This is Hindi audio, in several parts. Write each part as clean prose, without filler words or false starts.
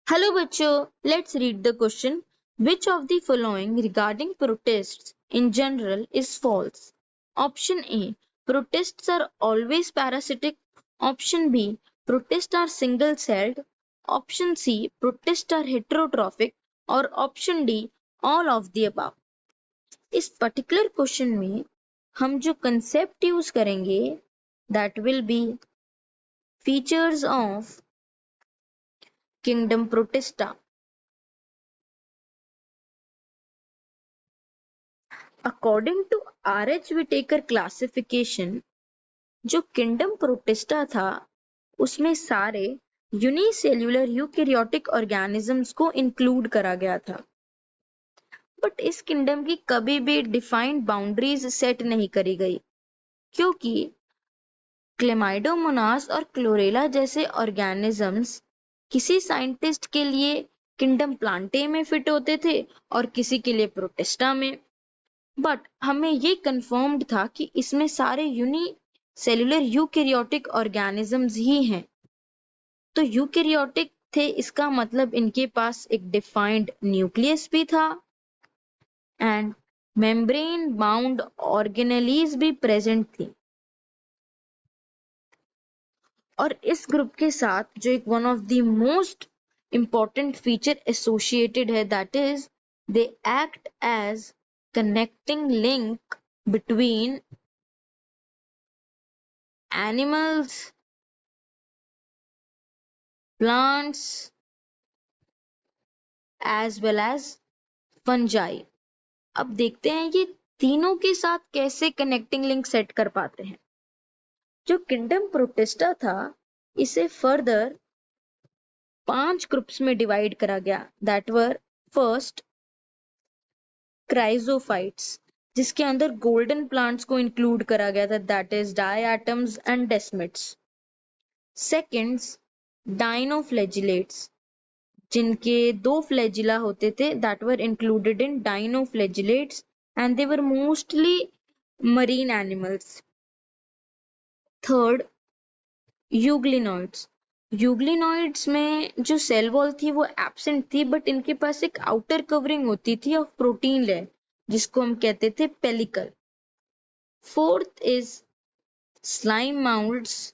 Hello बच्चों, let's read the question. Which of the following regarding protests in general is false? Option A. Protests are always parasitic. Option B. Protests are single-celled. Option C. Protests are heterotrophic. और option D. All of the above. इस particular question में हम जो concept use करेंगे that will be features of kingdom protesta. According to R.H. Whitaker classification, जो किंगडम प्रोटिस्टा था उसमें सारे यूनिसेल्यूलर यूकैरियोटिक ऑर्गेनिजम्स को इंक्लूड करा गया था, बट इस किंगडम की कभी भी डिफाइंड बाउंड्रीज सेट नहीं करी गई क्योंकि क्लेमाइडोमोनास और क्लोरेला जैसे ऑर्गेनिजम्स किसी साइंटिस्ट के लिए किंगडम प्लांटे में फिट होते थे और किसी के लिए प्रोटिस्टा में, बट हमें ये कंफर्म्ड था कि इसमें सारे यूनिसेल्यूलर यूकैरियोटिक ऑर्गेनिजम्स ही हैं। तो यूकैरियोटिक थे इसका मतलब इनके पास एक डिफाइंड न्यूक्लियस भी था एंड मेम्ब्रेन बाउंड ऑर्गेनेलीज भी प्रेजेंट थी। और इस ग्रुप के साथ जो एक one of the most important feature associated है that is they act as connecting link between animals, plants as well as fungi. अब देखते हैं ये तीनों के साथ कैसे कनेक्टिंग लिंक सेट कर पाते हैं। जो किंगडम प्रोटिस्टा था इसे फर्दर 5 ग्रुप्स में डिवाइड करा गया दैट वर फर्स्ट क्राइजोफाइट्स जिसके अंदर गोल्डन प्लांट्स को इंक्लूड करा गया था that is diatoms and desmids. Seconds dinoflagellates जिनके 2 फ्लैजिला होते थे that were included in dinoflagellates and they were mostly marine animals. Third euglenoids, euglenoids में जो सेल वॉल थी वो एब्सेंट थी बट इनके पास एक आउटर कवरिंग होती थी ऑफ प्रोटीन लेयर जिसको हम कहते थे पेलिकल। फोर्थ इज स्लाइम माउल्ड्स,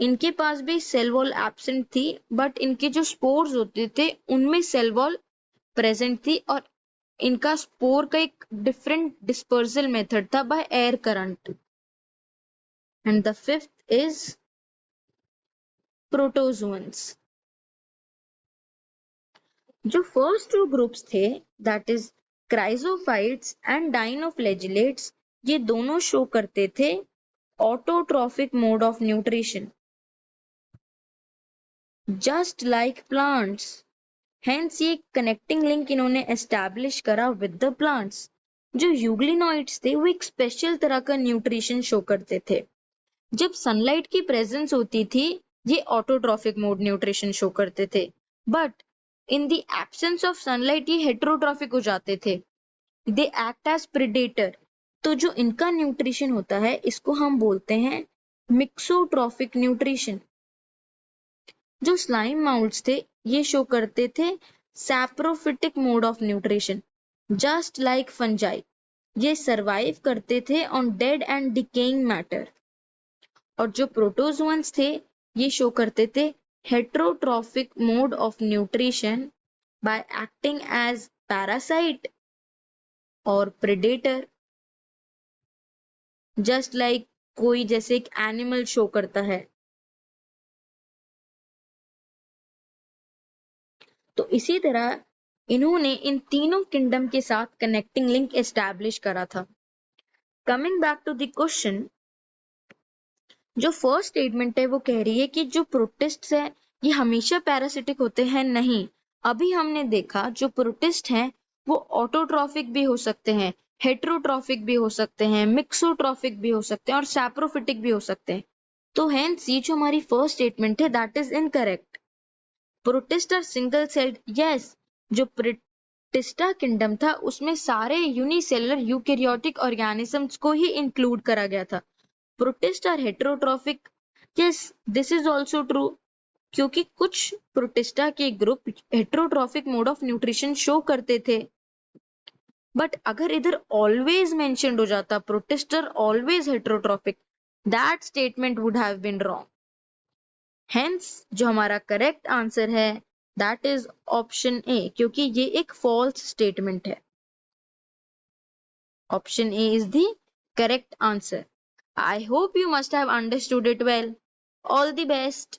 इनके पास भी सेल वॉल एब्सेंट थी बट इनके जो स्पोर्स होते थे उनमें सेल वॉल प्रेजेंट थी और इनका स्पोर का एक डिफरेंट डिस्पर्सल मेथड था by air current. And the fifth is protozoans. जो फर्स्ट 2 ग्रुप्स थे that is chrysophytes and dinoflagellates ये दोनों शो करते थे autotrophic mode of nutrition just like plants. Hence ये कनेक्टिंग लिंक इन्होंने एस्टैब्लिश करा विद द प्लांट्स। जो यूग्लिनॉइड्स थे वो एक स्पेशल तरह का न्यूट्रिशन शो करते थे। जब सनलाइट की प्रेजेंस होती थी ये ऑटोट्रॉफिक मोड न्यूट्रिशन शो करते थे but in the absence of sunlight ये हेट्रोट्रॉफिक हो जाते थे, दे एक्ट एज प्रेडेटर। तो जो इनका न्यूट्रिशन होता है इसको हम बोलते हैं मिक्सोट्रॉफिक न्यूट्रिशन। जो स्लाइम माउल्ड्स थे ये शो करते थे saprophytic mode of nutrition just like fungi, ये सरवाइव करते थे on dead and decaying matter. और जो प्रोटोजोन्स थे ये शो करते थे heterotrophic mode of nutrition by acting as parasite और प्रेडेटर जस्ट लाइक कोई जैसे एक एनिमल शो करता है। तो इसी तरह इन्होंने इन तीनों किंगडम के साथ कनेक्टिंग लिंक एस्टैब्लिश करा था। Coming back to the question, जो फर्स्ट स्टेटमेंट है वो कह रही है कि जो प्रोटिस्ट्स है ये हमेशा पैरासिटिक होते हैं। नहीं, अभी हमने देखा जो प्रोटिस्ट हैं वो ऑटोट्रॉफिक भी हो सकते हैं, हेट्रोट्रॉफिक भी हो सकते हैं, मिक्सोट्रॉफिक भी हो सकते हैं और सैप्रोफिटिक भी हो सकते हैं। तो हेंस ये जो हमारी फर्स्ट स्टेटमेंट है that is incorrect. Protist are single celled, yes, जो प्रोटिस्टा किंगडम था उसमें सारे यूनिसेलुलर यूकैरियोटिक ऑर्गेनिजम्स को ही इंक्लूड करा गया था। Protists are heterotrophic. Yes, this is also true. क्योंकि कुछ प्रोटिस्टा के group heterotrophic mode of nutrition show करते थे। बट अगर इधर ऑलवेज मेंशन्ड हो जाता protista always heterotrophic, that statement would have been wrong. Hence जो हमारा करेक्ट आंसर है दैट इज ऑप्शन ए, क्योंकि ये एक फॉल्स स्टेटमेंट है। Option A is the correct answer. I hope you must have understood it well. All the best.